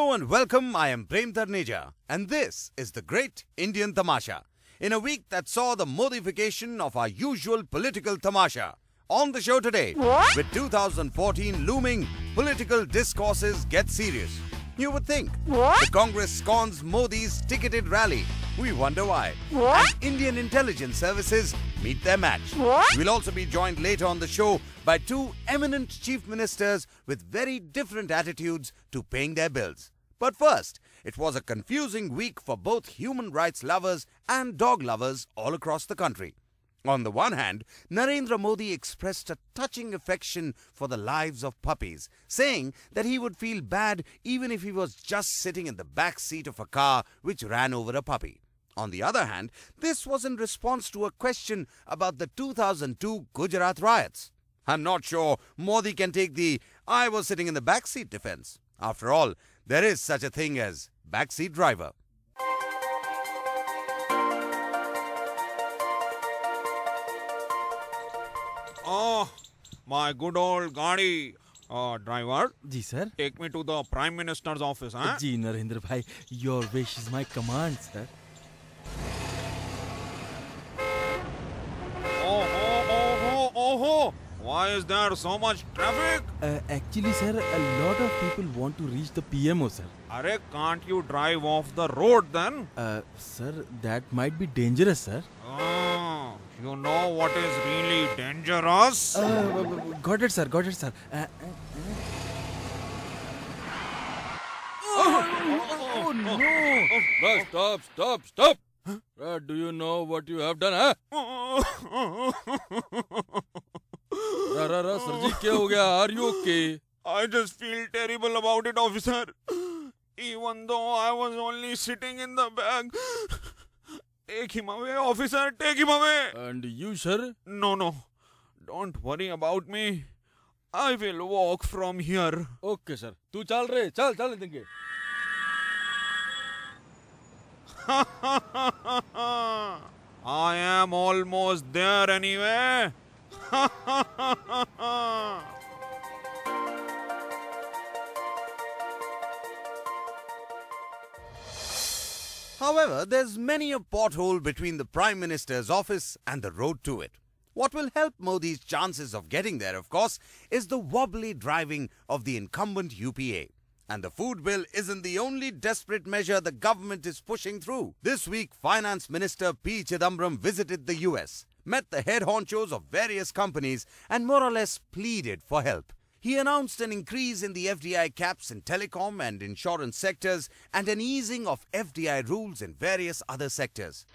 Hello and welcome, I am Prem Tarneja and this is the Great Indian Tamasha. In a week that saw the modification of our usual political tamasha. On the show today, with 2014 looming, political discourses get serious. You would think the Congress scorns Modi's ticketed rally. We wonder why. And Indian intelligence services meet their match. We'll also be joined later on the show by two eminent chief ministers with very different attitudes to paying their bills. But first, it was a confusing week for both human rights lovers and dog lovers all across the country. On the one hand, Narendra Modi expressed a touching affection for the lives of puppies, saying that he would feel bad even if he was just sitting in the back seat of a car which ran over a puppy. On the other hand, this was in response to a question about the 2002 Gujarat riots. I'm not sure Modi can take the "I was sitting in the back seat" defense. After all, there is such a thing as backseat driver. Oh, my good old Gadi. Driver, जी sir. take me to the Prime Minister's office, huh? जी Narendra bhai, your wish is my command, sir. Oh. Why is there so much traffic? Actually, sir, a lot of people want to reach the PMO, sir. Arey, can't you drive off the road then? Sir, that might be dangerous, sir. Oh, you know what is really dangerous? Got it, sir. Oh no! Stop! Do you know what you have done, huh? Sir ji, क्या हो गया? Are you okay? I just feel terrible about it, officer. Even though I was only sitting in the back. Take him away, officer. Take him away. And you, sir? No. Don't worry about me. I will walk from here. Okay, sir. तू चल रे, चल देंगे. I am almost there anyway. However, there's many a pothole between the Prime Minister's office and the road to it. What will help Modi's chances of getting there, of course, is the wobbly driving of the incumbent UPA. And the food bill isn't the only desperate measure the government is pushing through. This week, Finance Minister P. Chidambaram visited the US, met the head honchos of various companies and more or less pleaded for help. He announced an increase in the FDI caps in telecom and insurance sectors and an easing of FDI rules in various other sectors.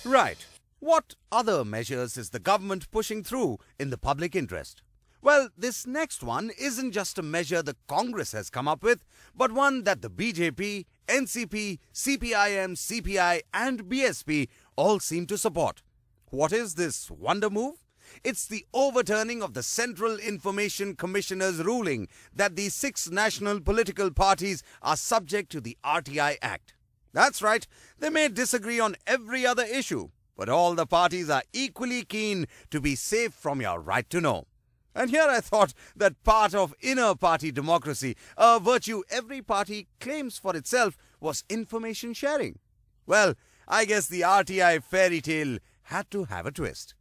Right. What other measures is the government pushing through in the public interest? Well, this next one isn't just a measure the Congress has come up with, but one that the BJP, NCP, CPIM, CPI and BSP all seem to support. What is this wonder move? It's the overturning of the Central Information Commissioner's ruling that the 6 national political parties are subject to the RTI Act. That's right, they may disagree on every other issue, but all the parties are equally keen to be safe from your right to know. And here I thought that part of inner party democracy, a virtue every party claims for itself, was information sharing. Well, I guess the RTI fairy tale had to have a twist.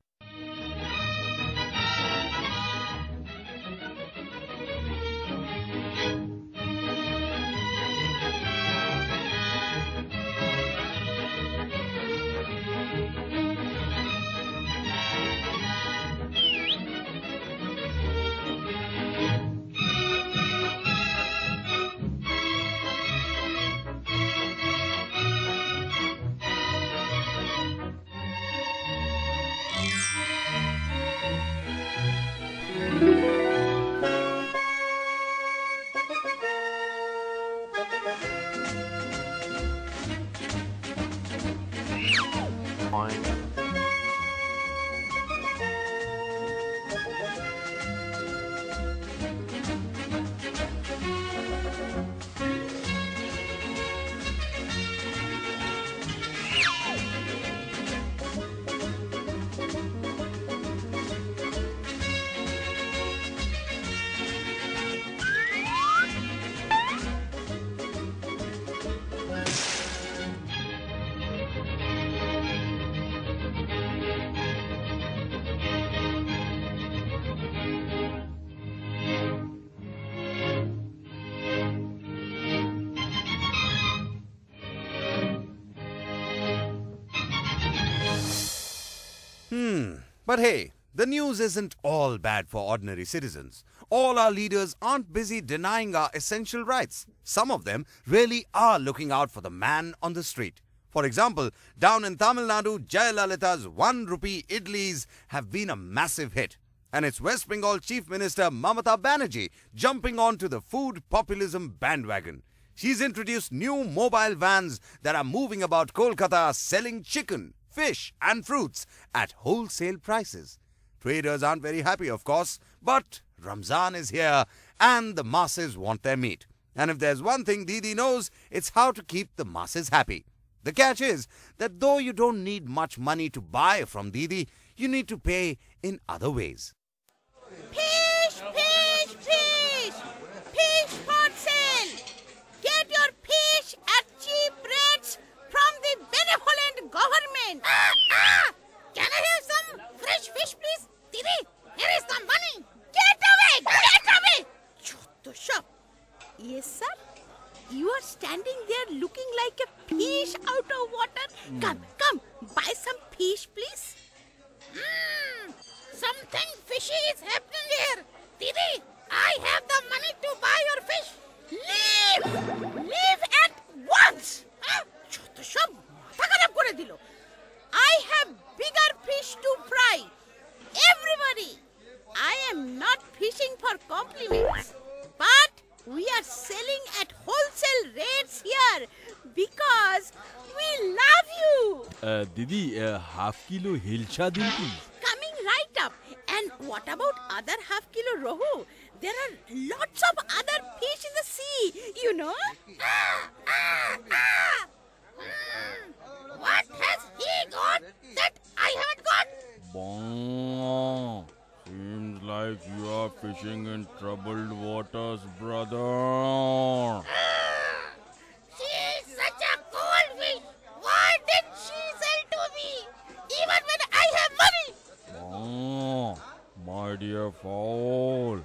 But hey, the news isn't all bad for ordinary citizens. All our leaders aren't busy denying our essential rights. Some of them really are looking out for the man on the street. For example, down in Tamil Nadu, Jayalalitha's 1 rupee idlis have been a massive hit. And it's West Bengal Chief Minister Mamata Banerjee jumping onto the food populism bandwagon. She's introduced new mobile vans that are moving about Kolkata selling chicken, fish and fruits at wholesale prices. Traders aren't very happy, of course, but Ramzan is here and the masses want their meat. And if there's one thing Didi knows, it's how to keep the masses happy. The catch is that though you don't need much money to buy from Didi, you need to pay in other ways. Fish, fish, fish! Fish for sale! Get your fish at cheap rates from the benevolent government. Can I have some fresh fish, please? Didi, here is some money. Get away! Get away! Chotto shop. Yes, sir. You are standing there looking like a fish out of water. Come, come, buy some fish, please. Something fishy is happening here. Didi, I have the money to buy your fish. Leave! Leave at once! Chotto shop, matha kharab kore dilo. I have bigger fish to fry. Everybody, I am not fishing for compliments, but we are selling at wholesale rates here because we love you. Didi, half kilo hilcha din please. Coming right up. And what about other half kilo rohu? There are lots of other fish in the sea, you know. What has he got that I haven't got? Bong. Seems like you are fishing in troubled waters, brother. She is such a cold fish. Why did she sell to me even when I have money? Oh, my dear fowl,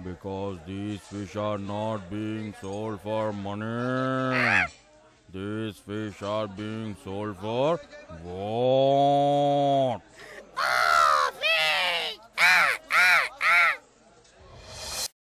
because these fish are not being sold for money. These fish are being sold for what?